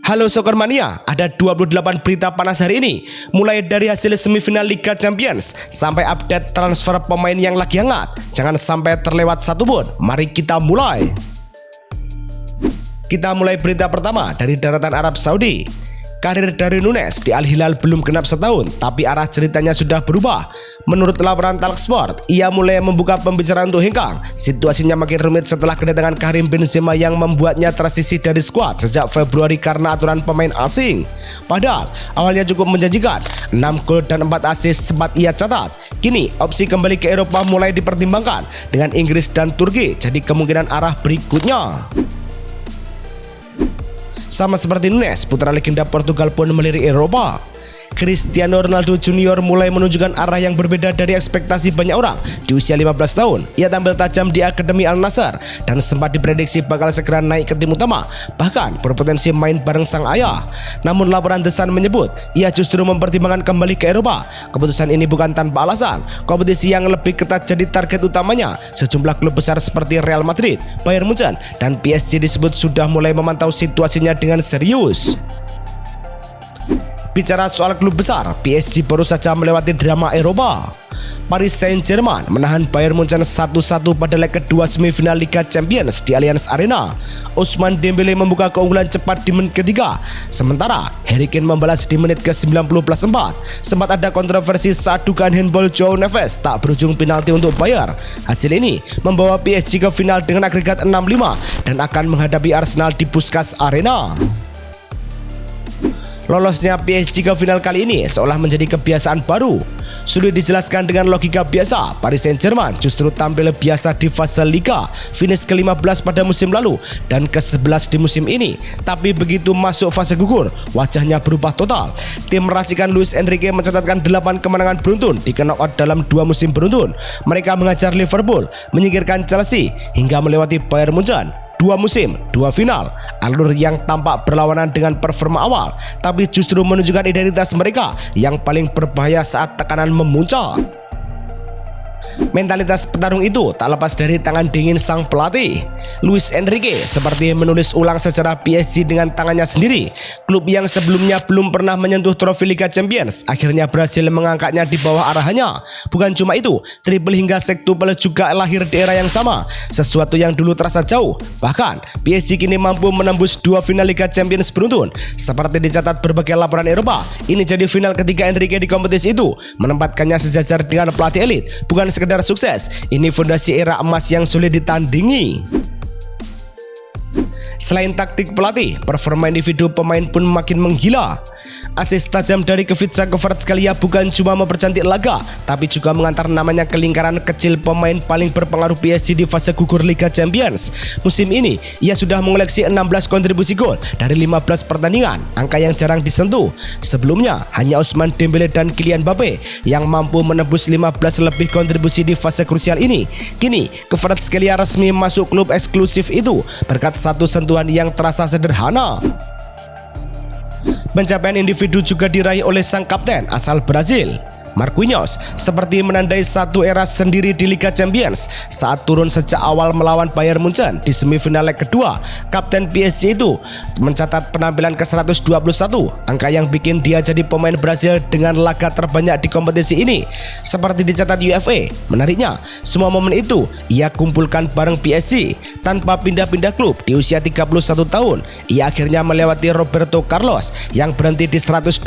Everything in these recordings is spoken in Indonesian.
Halo Soccer Mania, ada 28 berita panas hari ini. Mulai dari hasil semifinal Liga Champions sampai update transfer pemain yang lagi hangat. Jangan sampai terlewat satupun. Mari kita mulai. Kita mulai berita pertama dari daratan Arab Saudi. Karir dari Nunes di Al Hilal belum genap setahun, tapi arah ceritanya sudah berubah. Menurut laporan Talksport, ia mulai membuka pembicaraan untuk hengkang. Situasinya makin rumit setelah kedatangan Karim Benzema yang membuatnya tersisih dari skuad sejak Februari karena aturan pemain asing. Padahal awalnya cukup menjanjikan, 6 gol dan 4 assist sempat ia catat. Kini opsi kembali ke Eropa mulai dipertimbangkan dengan Inggris dan Turki jadi kemungkinan arah berikutnya. Sama seperti Nunes, putra legenda Portugal pun melirik Eropa. Cristiano Ronaldo Junior mulai menunjukkan arah yang berbeda dari ekspektasi banyak orang. Di usia 15 tahun, ia tampil tajam di Akademi Al Nassr dan sempat diprediksi bakal segera naik ke tim utama, bahkan berpotensi main bareng sang ayah. Namun laporan The Sun menyebut, ia justru mempertimbangkan kembali ke Eropa. Keputusan ini bukan tanpa alasan. Kompetisi yang lebih ketat jadi target utamanya. Sejumlah klub besar seperti Real Madrid, Bayern Munchen, dan PSG disebut sudah mulai memantau situasinya dengan serius. Bicara soal klub besar, PSG baru saja melewati drama Eropa. Paris Saint-Germain menahan Bayern Munchen 1-1 pada leg kedua semifinal Liga Champions di Allianz Arena. Ousmane Dembele membuka keunggulan cepat di menit ketiga, sementara Harry Kane membalas di menit ke-90+4. Sempat ada kontroversi saat dugaan handball João Neves tak berujung penalti untuk Bayern. Hasil ini membawa PSG ke final dengan agregat 6-5 dan akan menghadapi Arsenal di Puskás Arena. Lolosnya PSG ke final kali ini seolah menjadi kebiasaan baru. Sulit dijelaskan dengan logika biasa, Paris Saint-Germain justru tampil biasa di fase Liga, finish ke-15 pada musim lalu dan ke-11 di musim ini. Tapi begitu masuk fase gugur, wajahnya berubah total. Tim racikan Luis Enrique mencatatkan 8 kemenangan beruntun di knockout dalam 2 musim beruntun. Mereka mengajar Liverpool, menyingkirkan Chelsea, hingga melewati Bayern Munchen. 2 musim, 2 final, alur yang tampak berlawanan dengan performa awal, tapi justru menunjukkan identitas mereka yang paling berbahaya saat tekanan memuncak. Mentalitas petarung itu tak lepas dari tangan dingin sang pelatih. Luis Enrique seperti menulis ulang sejarah PSG dengan tangannya sendiri. Klub yang sebelumnya belum pernah menyentuh trofi Liga Champions akhirnya berhasil mengangkatnya di bawah arahannya. Bukan cuma itu, triple hingga sextuple juga lahir di era yang sama, sesuatu yang dulu terasa jauh. Bahkan PSG kini mampu menembus 2 final Liga Champions beruntun. Seperti dicatat berbagai laporan Eropa, ini jadi final ketiga Enrique di kompetisi itu, menempatkannya sejajar dengan pelatih elit. Bukan sekedar sukses, ini fondasi era emas yang sulit ditandingi. Selain taktik pelatih, performa individu pemain pun makin menggila. Asis tajam dari Kvicha Kvaratskhelia bukan cuma mempercantik laga, tapi juga mengantar namanya ke lingkaran kecil pemain paling berpengaruh PSG di fase gugur Liga Champions. Musim ini, ia sudah mengoleksi 16 kontribusi gol dari 15 pertandingan, angka yang jarang disentuh. Sebelumnya, hanya Ousmane Dembele dan Kylian Mbappe yang mampu menembus 15 lebih kontribusi di fase krusial ini. Kini, Kvaratskhelia resmi masuk klub eksklusif itu berkat satu sentuhan yang terasa sederhana. Pencapaian individu juga diraih oleh sang kapten asal Brazil, Marquinhos, seperti menandai satu era sendiri di Liga Champions. Saat turun sejak awal melawan Bayern Munchen di semifinal leg kedua, kapten PSG itu mencatat penampilan ke-121, angka yang bikin dia jadi pemain Brazil dengan laga terbanyak di kompetisi ini. Seperti dicatat UEFA, menariknya, semua momen itu ia kumpulkan bareng PSG. Tanpa pindah-pindah klub di usia 31 tahun, ia akhirnya melewati Roberto Carlos yang berhenti di 120.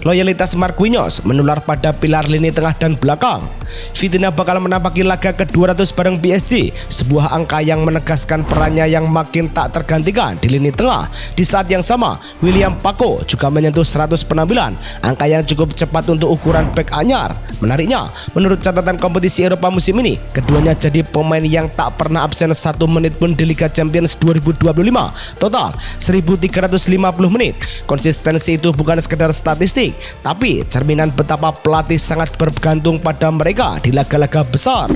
Loyalitas Marquinhos menular pada pilar lini tengah dan belakang. Vitinha bakal menampaki laga ke-200 bareng PSG, sebuah angka yang menegaskan perannya yang makin tak tergantikan di lini tengah. Di saat yang sama, William Paco juga menyentuh 100 penampilan, angka yang cukup cepat untuk ukuran bek anyar. Menariknya, menurut catatan kompetisi Eropa musim ini, keduanya jadi pemain yang tak pernah absen 1 menit pun di Liga Champions 2025. Total 1350 menit. Konsistensi itu bukan sekedar statistik, tapi cerminan betapa pelatih sangat bergantung pada mereka di laga-laga besar.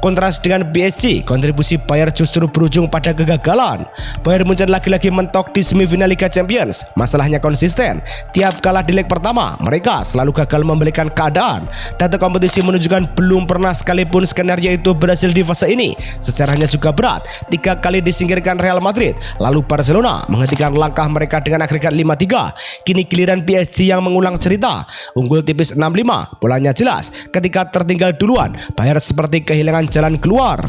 Kontras dengan PSG, kontribusi Bayern justru berujung pada kegagalan. Bayern Munchen lagi-lagi mentok di semifinal Liga Champions. Masalahnya konsisten. Tiap kalah di leg pertama, mereka selalu gagal membalikan keadaan. Data kompetisi menunjukkan belum pernah sekalipun skenario itu berhasil di fase ini. Sejarahnya juga berat. 3 kali disingkirkan Real Madrid, lalu Barcelona menghentikan langkah mereka dengan agregat 5-3. Kini giliran PSG yang mengulang cerita. Unggul tipis 6-5, bolanya jelas. Ketika tertinggal duluan, Bayern seperti kehilangan jalan keluar.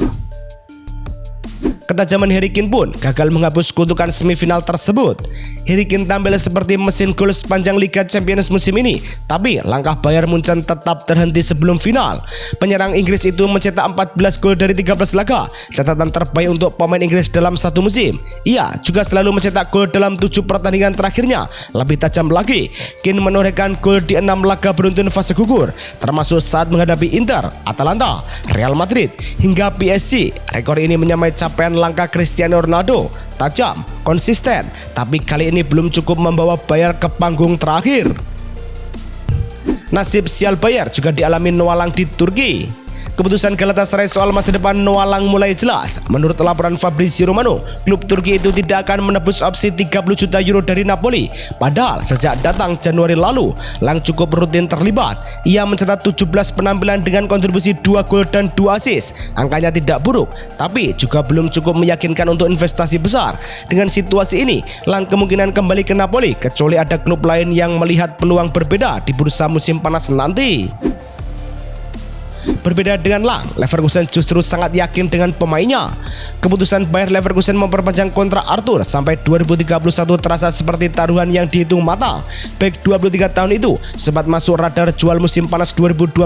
Ketajaman Harry Kane pun gagal menghapus kutukan semifinal tersebut. Harry Kane tampil seperti mesin gol sepanjang Liga Champions musim ini, tapi langkah Bayern Munchen tetap terhenti sebelum final. Penyerang Inggris itu mencetak 14 gol dari 13 laga, catatan terbaik untuk pemain Inggris dalam satu musim. Ia juga selalu mencetak gol dalam 7 pertandingan terakhirnya. Lebih tajam lagi, Kane menorehkan gol di 6 laga beruntun fase gugur, termasuk saat menghadapi Inter, Atalanta, Real Madrid, hingga PSG. Rekor ini menyamai capaian langkah Cristiano Ronaldo. Tajam, konsisten, tapi kali ini belum cukup membawa Bayern ke panggung terakhir. Nasib sial Bayern juga dialami Noah Lang di Turki. Keputusan Galatasaray soal masa depan Noah Lang mulai jelas. Menurut laporan Fabrizio Romano, klub Turki itu tidak akan menebus opsi 30 juta euro dari Napoli. Padahal sejak datang Januari lalu, Lang cukup rutin terlibat. Ia mencetak 17 penampilan dengan kontribusi 2 gol dan 2 assist. Angkanya tidak buruk, tapi juga belum cukup meyakinkan untuk investasi besar. Dengan situasi ini, Lang kemungkinan kembali ke Napoli, kecuali ada klub lain yang melihat peluang berbeda di bursa musim panas nanti. Berbeda dengan Lang, Leverkusen justru sangat yakin dengan pemainnya. Keputusan Bayer Leverkusen memperpanjang kontrak Arthur sampai 2031 terasa seperti taruhan yang dihitung matang. Bek 23 tahun itu sempat masuk radar jual musim panas 2025,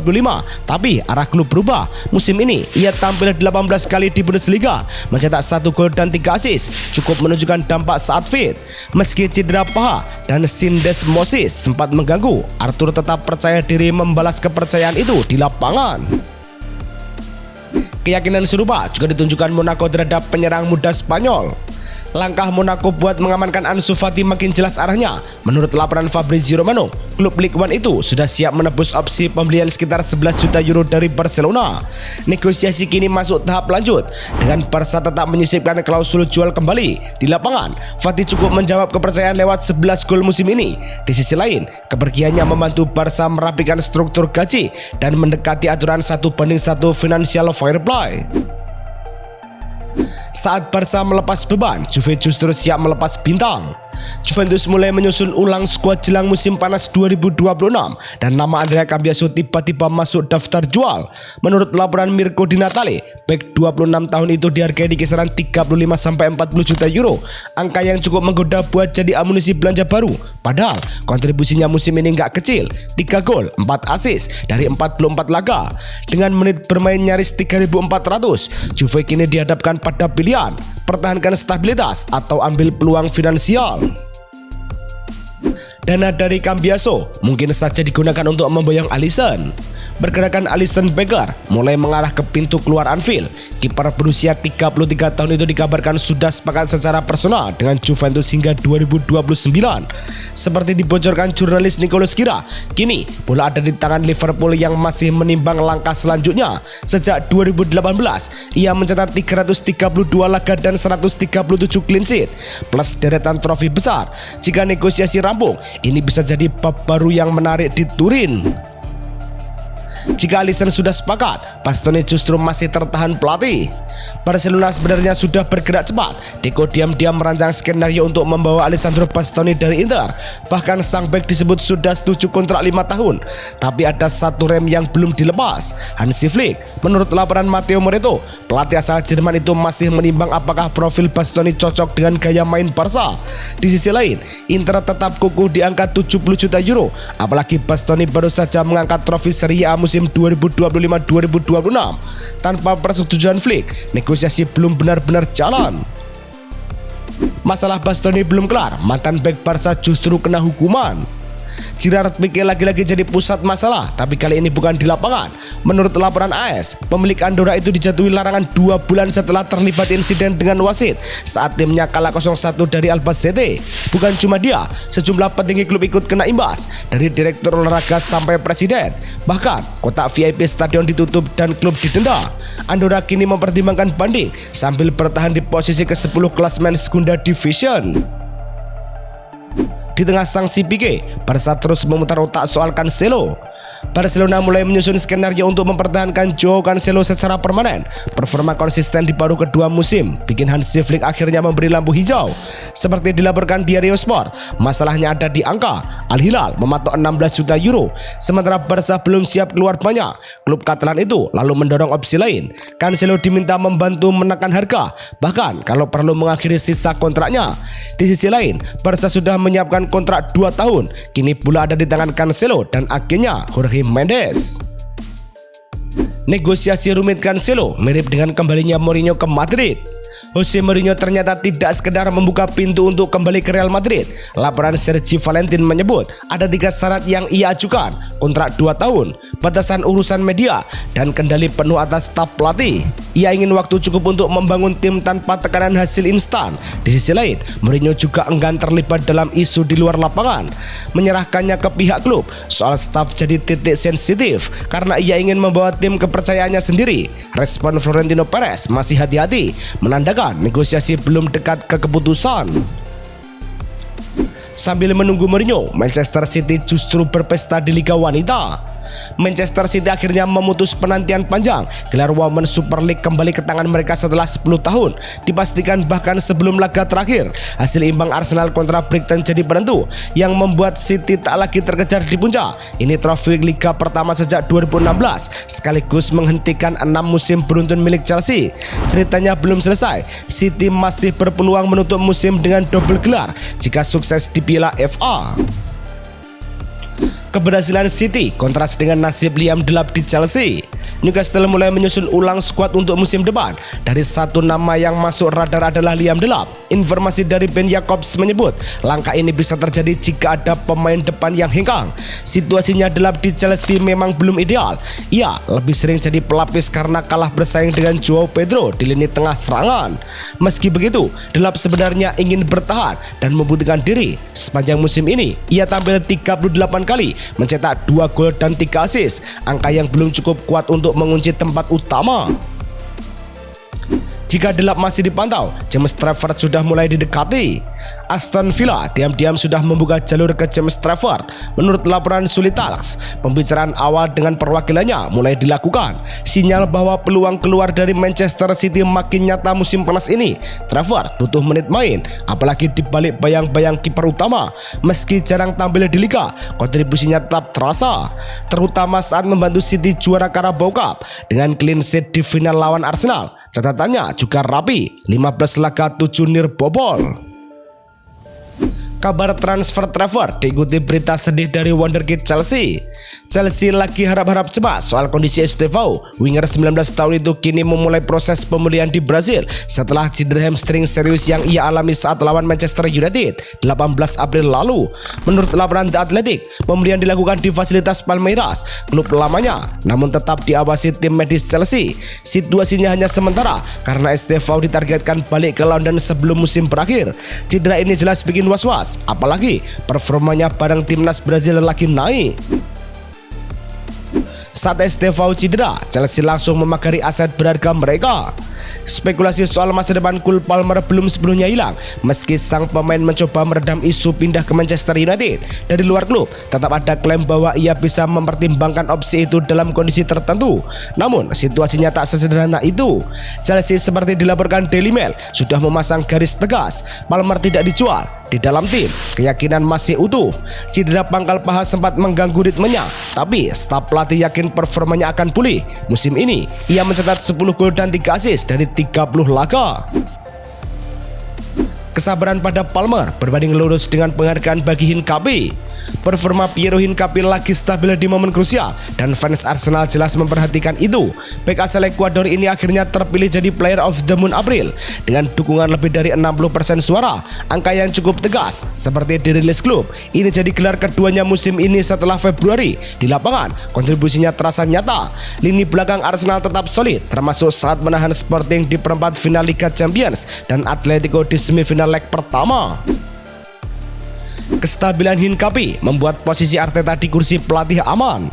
tapi arah klub berubah. Musim ini ia tampil 18 kali di Bundesliga, mencetak 1 gol dan 3 assist, cukup menunjukkan dampak saat fit. Meski cedera paha dan syndesmosis sempat mengganggu, Arthur tetap percaya diri membalas kepercayaan itu di lapangan. Keyakinan serupa juga ditunjukkan Monaco terhadap penyerang muda Spanyol. Langkah Monaco buat mengamankan Ansu Fati makin jelas arahnya. Menurut laporan Fabrizio Romano, klub Ligue 1 itu sudah siap menebus opsi pembelian sekitar 11 juta euro dari Barcelona. Negosiasi kini masuk tahap lanjut, dengan Barca tetap menyisipkan klausul jual kembali. Di lapangan, Fati cukup menjawab kepercayaan lewat 11 gol musim ini. Di sisi lain, kepergiannya membantu Barca merapikan struktur gaji dan mendekati aturan 1:1 financial fair play. Saat Barca melepas beban, Juve justru siap melepas bintang. Juventus mulai menyusun ulang skuad jelang musim panas 2026 dan nama Andrea Cambiaso tiba-tiba masuk daftar jual. Menurut laporan Mirko Di Natale, bek 26 tahun itu dihargai di kisaran 35-40 juta euro. Angka yang cukup menggoda buat jadi amunisi belanja baru. Padahal kontribusinya musim ini nggak kecil, 3 gol, 4 assist dari 44 laga. Dengan menit bermain nyaris 3.400, Juve kini dihadapkan pada pilihan, pertahankan stabilitas atau ambil peluang finansial. Dana dari Cambiaso mungkin saja digunakan untuk memboyong Alisson. Pergerakan Alisson Becker mulai mengarah ke pintu keluar Anfield. Kiper berusia 33 tahun itu dikabarkan sudah sepakat secara personal dengan Juventus hingga 2029. Seperti dibocorkan jurnalis Nicolas Kira, kini bola ada di tangan Liverpool yang masih menimbang langkah selanjutnya. Sejak 2018, ia mencetak 332 laga dan 137 clean sheet, plus deretan trofi besar. Jika negosiasi rampung, ini bisa jadi bab baru yang menarik di Turin. Jika Alisson sudah sepakat, Bastoni justru masih tertahan pelatih. Barcelona sebenarnya sudah bergerak cepat. Deco diam-diam merancang skenario untuk membawa Alessandro Bastoni dari Inter. Bahkan sang bek disebut sudah setuju kontrak 5 tahun. Tapi ada satu rem yang belum dilepas, Hansi Flick. Menurut laporan Matteo Moretto, pelatih asal Jerman itu masih menimbang apakah profil Bastoni cocok dengan gaya main Barca. Di sisi lain, Inter tetap kukuh di angka 70 juta euro. Apalagi Bastoni baru saja mengangkat trofi Serie A musim 2025-2026. Tanpa persetujuan Flick, negosiasi belum benar-benar jalan. Masalah Bastoni belum kelar, mantan bek Barca justru kena hukuman. Gerard Pique lagi-lagi jadi pusat masalah, tapi kali ini bukan di lapangan. Menurut laporan AS, pemilik Andorra itu dijatuhi larangan 2 bulan setelah terlibat insiden dengan wasit saat timnya kalah 0-1 dari Albacete. Bukan cuma dia, sejumlah petinggi klub ikut kena imbas, dari direktur olahraga sampai presiden. Bahkan kotak VIP stadion ditutup dan klub didenda. Andorra kini mempertimbangkan banding sambil bertahan di posisi ke-10 klasemen Segunda Division. Di tengah sanksi Pique, Barca terus memutar otak soal Cancelo. Barcelona mulai menyusun skenario untuk mempertahankan Joao Cancelo secara permanen. Performa konsisten di paruh kedua musim bikin Hansi Flick akhirnya memberi lampu hijau. Seperti dilaporkan Diario Sport, masalahnya ada di angka. Al Hilal mematok 16 juta euro, sementara Barca belum siap keluar banyak. Klub Catalan itu lalu mendorong opsi lain. Cancelo diminta membantu menekan harga, bahkan kalau perlu mengakhiri sisa kontraknya. Di sisi lain, Barca sudah menyiapkan kontrak 2 tahun. Kini bola ada di tangan Cancelo dan akhirnya Jorge Mendes. Negosiasi rumit Cancelo mirip dengan kembalinya Mourinho ke Madrid. Jose Mourinho ternyata tidak sekedar membuka pintu untuk kembali ke Real Madrid. Laporan Sergi Valentin menyebut ada 3 syarat yang ia ajukan: kontrak 2 tahun, batasan urusan media, dan kendali penuh atas staf pelatih. Ia ingin waktu cukup untuk membangun tim tanpa tekanan hasil instan. Di sisi lain, Mourinho juga enggan terlibat dalam isu di luar lapangan. Menyerahkannya ke pihak klub soal staf jadi titik sensitif karena ia ingin membawa tim kepercayaannya sendiri. Respon Florentino Perez masih hati-hati, menandakan negosiasi belum dekat ke keputusan. Sambil menunggu Mourinho, Manchester City justru berpesta di Liga Wanita. Manchester City akhirnya memutus penantian panjang. Gelar Women's Super League kembali ke tangan mereka setelah 10 tahun. Dipastikan bahkan sebelum laga terakhir. Hasil imbang Arsenal kontra Brighton jadi penentu yang membuat City tak lagi terkejar di puncak. Ini trofi Liga pertama sejak 2016, sekaligus menghentikan 6 musim beruntun milik Chelsea. Ceritanya belum selesai. City masih berpeluang menutup musim dengan double gelar jika sukses di Piala FA. Keberhasilan City kontras dengan nasib Liam Delap di Chelsea. Newcastle mulai menyusun ulang skuad untuk musim depan. Dari satu nama yang masuk radar adalah Liam Delap. Informasi dari Ben Jacobs menyebut langkah ini bisa terjadi jika ada pemain depan yang hengkang. Situasinya Delap di Chelsea memang belum ideal. Ia lebih sering jadi pelapis karena kalah bersaing dengan Joao Pedro di lini tengah serangan. Meski begitu, Delap sebenarnya ingin bertahan dan membuktikan diri. Sepanjang musim ini, ia tampil 38 kali, mencetak 2 gol dan 3 assist, angka yang belum cukup kuat untuk mengunci tempat utama. Jika Delap masih dipantau, James Trafford sudah mulai didekati. Aston Villa diam-diam sudah membuka jalur ke James Trafford. Menurut laporan Sulitals, pembicaraan awal dengan perwakilannya mulai dilakukan. Sinyal bahwa peluang keluar dari Manchester City makin nyata musim panas ini. Trafford butuh menit main, apalagi di balik bayang-bayang kiper utama. Meski jarang tampil di liga, kontribusinya tetap terasa, terutama saat membantu City juara Carabao Cup dengan clean sheet di final lawan Arsenal. Catatannya juga rapi, 15 laga 7 nirbobol. Kabar transfer Trafford diikuti berita sedih dari wonderkid Chelsea. Chelsea lagi harap-harap cemas soal kondisi Estevão. Winger 19 tahun itu kini memulai proses pemulihan di Brasil setelah cedera hamstring serius yang ia alami saat lawan Manchester United 18 April lalu. Menurut laporan The Athletic, pemulihan dilakukan di fasilitas Palmeiras, klub lamanya, namun tetap diawasi tim medis Chelsea. Situasinya hanya sementara karena Estevão ditargetkan balik ke London sebelum musim berakhir. Cedera ini jelas bikin was-was, apalagi performanya bareng timnas Brazil lagi naik. Saat Estevão cedera, Chelsea langsung memagari aset berharga mereka. Spekulasi soal masa depan Cole Palmer belum sepenuhnya hilang. Meski sang pemain mencoba meredam isu pindah ke Manchester United dari luar klub, tetap ada klaim bahwa ia bisa mempertimbangkan opsi itu dalam kondisi tertentu. Namun situasinya tak sesederhana itu. Chelsea seperti dilaporkan Daily Mail sudah memasang garis tegas. Palmer tidak dijual. Di dalam tim, keyakinan masih utuh. Cedera pangkal paha sempat mengganggu ritmenya, tapi staf pelatih yakin performanya akan pulih. Musim ini, ia mencetak 10 gol dan 3 assist dari 30 laga. Kesabaran pada Palmer berbanding lurus dengan penghargaan bagi Hincapie. Performa Piero Hincapie lagi stabil di momen krusial dan fans Arsenal jelas memperhatikan itu. Bek asal Ekuador ini akhirnya terpilih jadi Player of the Month April dengan dukungan lebih dari 60% suara, angka yang cukup tegas. Seperti dirilis klub, ini jadi gelar keduanya musim ini setelah Februari. Di lapangan, kontribusinya terasa nyata. Lini belakang Arsenal tetap solid, termasuk saat menahan Sporting di perempat final Liga Champions dan Atletico di semifinal leg pertama. Kestabilan Hincapie membuat posisi Arteta di kursi pelatih aman.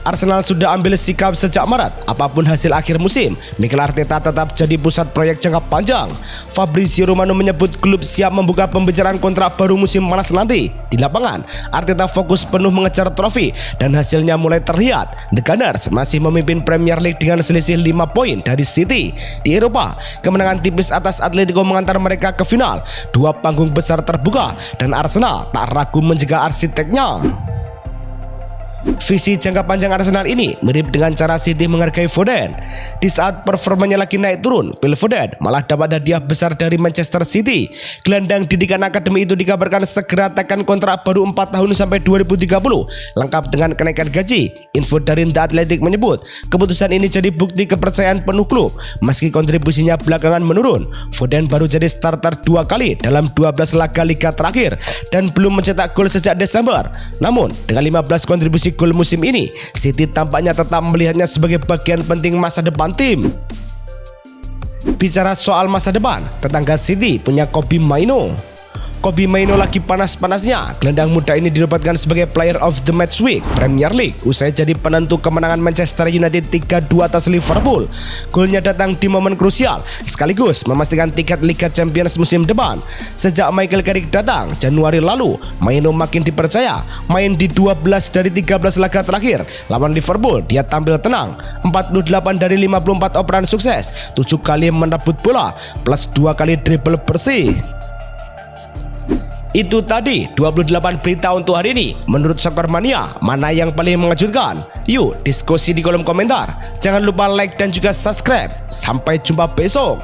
Arsenal sudah ambil sikap sejak Maret, apapun hasil akhir musim, Mikel Arteta tetap jadi pusat proyek jangka panjang. Fabrizio Romano menyebut klub siap membuka pembicaraan kontrak baru musim panas nanti. Di lapangan, Arteta fokus penuh mengejar trofi dan hasilnya mulai terlihat. The Gunners masih memimpin Premier League dengan selisih 5 poin dari City. Di Eropa, kemenangan tipis atas Atletico mengantar mereka ke final. 2 panggung besar terbuka dan Arsenal tak ragu menjaga arsiteknya. Visi jangka panjang Arsenal ini mirip dengan cara City menghargai Foden. Di saat performanya lagi naik turun, Phil Foden malah dapat hadiah besar dari Manchester City. Gelandang didikan akademi itu dikabarkan segera tekan kontrak baru 4 tahun sampai 2030, lengkap dengan kenaikan gaji. Info dari The Athletic menyebut, keputusan ini jadi bukti kepercayaan penuh klub. Meski kontribusinya belakangan menurun, Foden baru jadi starter 2 kali dalam 12 laga liga terakhir dan belum mencetak gol sejak Desember. Namun, dengan 15 kontribusi gol musim ini, City tampaknya tetap melihatnya sebagai bagian penting masa depan tim. Bicara soal masa depan, tetangga City punya Kobbie Mainoo. Kobbie Mainoo lagi panas-panasnya. Gelandang muda ini dinobatkan sebagai Player of the Match Week Premier League usai jadi penentu kemenangan Manchester United 3-2 atas Liverpool. Golnya datang di momen krusial sekaligus memastikan tiket Liga Champions musim depan. Sejak Michael Carrick datang Januari lalu, Mainoo makin dipercaya. Main di 12 dari 13 laga terakhir lawan Liverpool, dia tampil tenang. 48 dari 54 operan sukses, 7 kali merebut bola plus 2 kali dribble bersih. Itu tadi 28 berita untuk hari ini. Menurut Soccer Mania, mana yang paling mengejutkan? Yuk diskusi di kolom komentar. Jangan lupa like dan juga subscribe. Sampai jumpa besok.